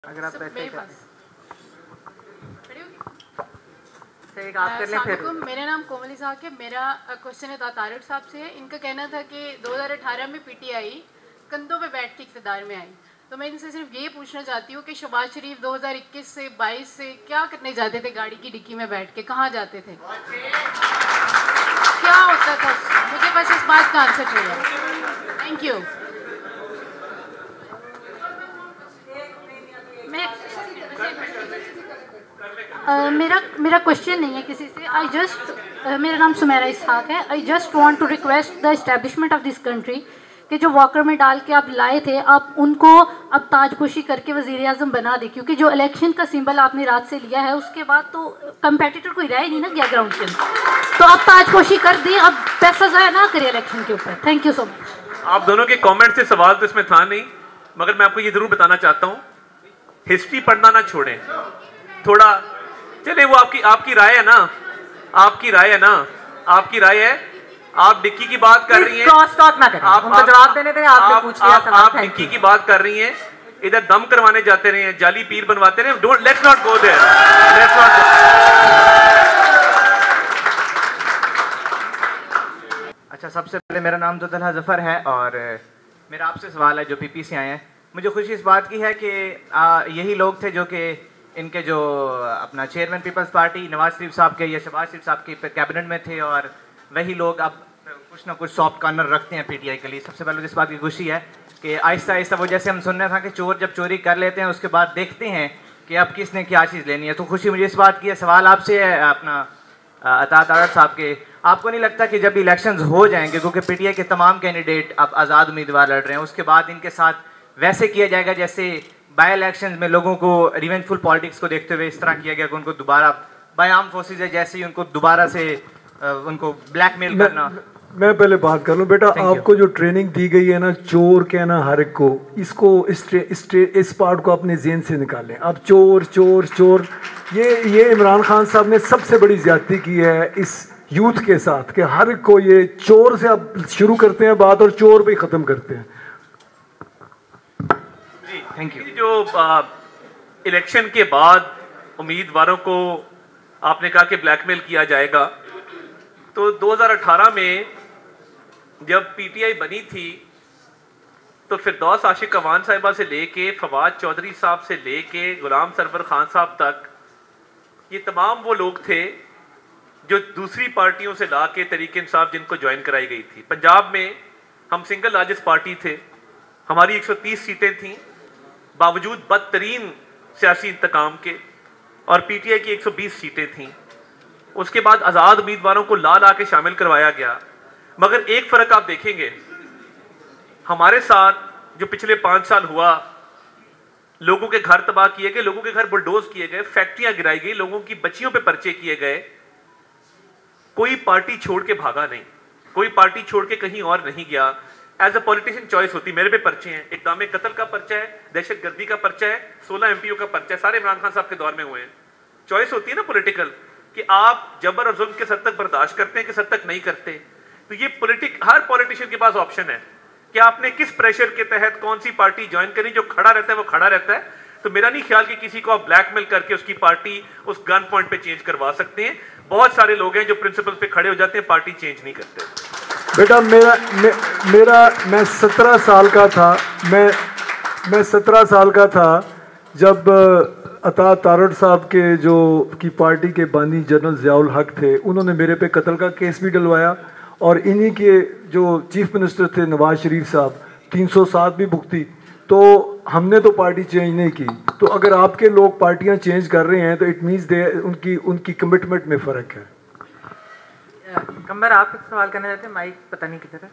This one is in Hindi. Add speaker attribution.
Speaker 1: अगर आप
Speaker 2: मेरे पास
Speaker 3: मेरा नाम कोमल साहब है। मेरा क्वेश्चन है तारिक साहब से। इनका कहना था कि 2018 में पीटीआई कंधों पे बैठ के इक़्तिदार में आई, तो मैं इनसे सिर्फ ये पूछना चाहती हूँ कि शहबाज शरीफ 2021 से 22 से क्या करने जाते थे गाड़ी की डिक्की में बैठ के, कहाँ जाते थे, क्या होता था? मुझे बस इस बात का आंसर चाहिए। Thank you.
Speaker 4: मेरा क्वेश्चन नहीं है किसी से। मेरा नाम सुमेरा इसहाक है। I just want to request the establishment of this country कि जो वॉकर में डाल के आप लाए थे, आप उनको अब ताजपोशी करके वज़ीर आज़म बना दे, क्योंकि जो इलेक्शन का सिंबल आपने रात से लिया है उसके बाद तो कंपेटिटर कोई रहा ही नहीं ना गया ग्राउंड के अंदर। तो अब ताजपोशी कर दी, अब पैसा ज़ाया ना करिए इलेक्शन के ऊपर। Thank you so much.
Speaker 5: आप दोनों के कमेंट से सवाल तो इसमें था नहीं, मगर मैं आपको ये जरूर बताना चाहता हूँ, हिस्ट्री पढ़ना ना छोड़ें थोड़ा। चले वो आपकी राय है ना, आपकी राय है ना, आपकी राय है। आप डिक्की की बात कर रही हैं,
Speaker 1: आप जवाब देने दें। आपने पूछ लिया सवाल।
Speaker 5: आप डिक्की की बात कर रही हैं, इधर दम करवाने जाते रहे हैं, जाली पीर बनवाते रहे। Don't, let's not go there, let's not.
Speaker 1: अच्छा, सबसे पहले मेरा नाम तो तलहा जफर है और मेरा आपसे सवाल है जो पीपी से आए हैं। मुझे खुशी इस बात की है कि यही लोग थे जो कि इनके जो अपना chairman peoples party Nawaz Sharif साहब के या शहबाज शरीफ साहब के कैबिनेट में थे, और वही लोग अब कुछ ना कुछ सॉफ्ट कॉर्नर रखते हैं पीटीआई के लिए। सबसे पहले इस बात की खुशी है कि आहिस्ता आहिस्ता वो, जैसे हम सुनने था कि चोर जब चोरी कर लेते हैं उसके बाद देखते हैं कि अब किसने क्या चीज़ लेनी है, तो खुशी मुझे इस बात की है। सवाल आपसे है अपना अता तारड़ साहब के, आपको नहीं लगता कि जब इलेक्शंस हो जाएंगे, क्योंकि पीटीआई के तमाम कैंडिडेट अब आज़ाद उम्मीदवार लड़ रहे हैं, उसके बाद इनके साथ वैसे किया जाएगा जैसे बाई इलेक्शन में लोगों को रिवेंजफुल पॉलिटिक्स को देखते हुए इस तरह किया गया कि उनको दोबारा बाय आर्म फोर्सेज है जैसे ही उनको दोबारा से उनको ब्लैकमेल करना?
Speaker 6: मैं पहले बात कर लूं बेटा, आपको जो ट्रेनिंग दी गई है ना, चोर कहना हर एक को, इसको इस पार्ट को अपने जेहन से निकालें। अब चोर चोर चोर, ये इमरान खान साहब ने सबसे बड़ी ज्यादती की है इस यूथ के साथ कि हर एक को ये चोर से अब शुरू करते हैं बात और चोर पे ख़त्म करते हैं।
Speaker 5: Thank you. जो इलेक्शन के बाद उम्मीदवारों को आपने कहा कि ब्लैकमेल किया जाएगा, तो 2018 में जब पीटीआई बनी थी तो फिरदौस आशिक अवान साहिबा से लेके फवाद चौधरी साहब से लेके गुलाम सरवर खान साहब तक, ये तमाम वो लोग थे जो दूसरी पार्टियों से ला के तरीके इंसाफ जिनको ज्वाइन कराई गई थी। पंजाब में हम सिंगल लार्जेस्ट पार्टी थे, हमारी 130 सीटें थीं बावजूद बदतरीन सियासी इंतकाम के, और पीटीआई की 120 सीटें थीं। उसके बाद आज़ाद उम्मीदवारों को ला के शामिल करवाया गया। मगर एक फ़र्क आप देखेंगे, हमारे साथ जो पिछले 5 साल हुआ, लोगों के घर तबाह किए गए, लोगों के घर बुलडोज किए गए, फैक्ट्रियां गिराई गई, लोगों की बच्चियों पे पर्चे किए गए। कोई पार्टी छोड़ के भागा नहीं, कोई पार्टी छोड़ के कहीं और नहीं गया। एज अ पॉलिटिशियन चॉइस होती, मेरे पे पर्चे हैं, इक़दाम कत्ल का पर्चा है, दहशतगर्दी का पर्चा है, 16 एमपीओ का पर्चा है, सारे इमरान खान साहब के दौर में हुए हैं। चॉइस होती है ना पॉलिटिकल, कि आप जबर और जुल्म के सद तक बर्दाश्त करते हैं कि सद तक नहीं करते। तो ये हर पॉलिटिशियन के पास ऑप्शन है कि आपने किस प्रेशर के तहत कौन सी पार्टी ज्वाइन करी। जो खड़ा रहता है वो खड़ा रहता है। तो मेरा नहीं ख्याल कि किसी को आप ब्लैकमेल करके उसकी पार्टी उस गन पॉइंट पे चेंज करवा सकते हैं। बहुत सारे लोग हैं जो प्रिंसिपल पे खड़े हो जाते हैं, पार्टी चेंज नहीं करते।
Speaker 6: बेटा मैं 17 साल का था, मैं 17 साल का था जब अता तारड़ साहब के जो की पार्टी के बानी जनरल ज़ियाउल हक थे, उन्होंने मेरे पे कत्ल का केस भी डलवाया, और इन्हीं के जो चीफ मिनिस्टर थे नवाज शरीफ साहब 307 भी भुगती। तो हमने तो पार्टी चेंज नहीं की। तो अगर आपके लोग पार्टियां चेंज कर रहे हैं तो इट मीन्स उनकी कमिटमेंट में फ़र्क है।
Speaker 1: कमर, आप एक सवाल करना चाहते हैं? माइक पता नहीं किधर है।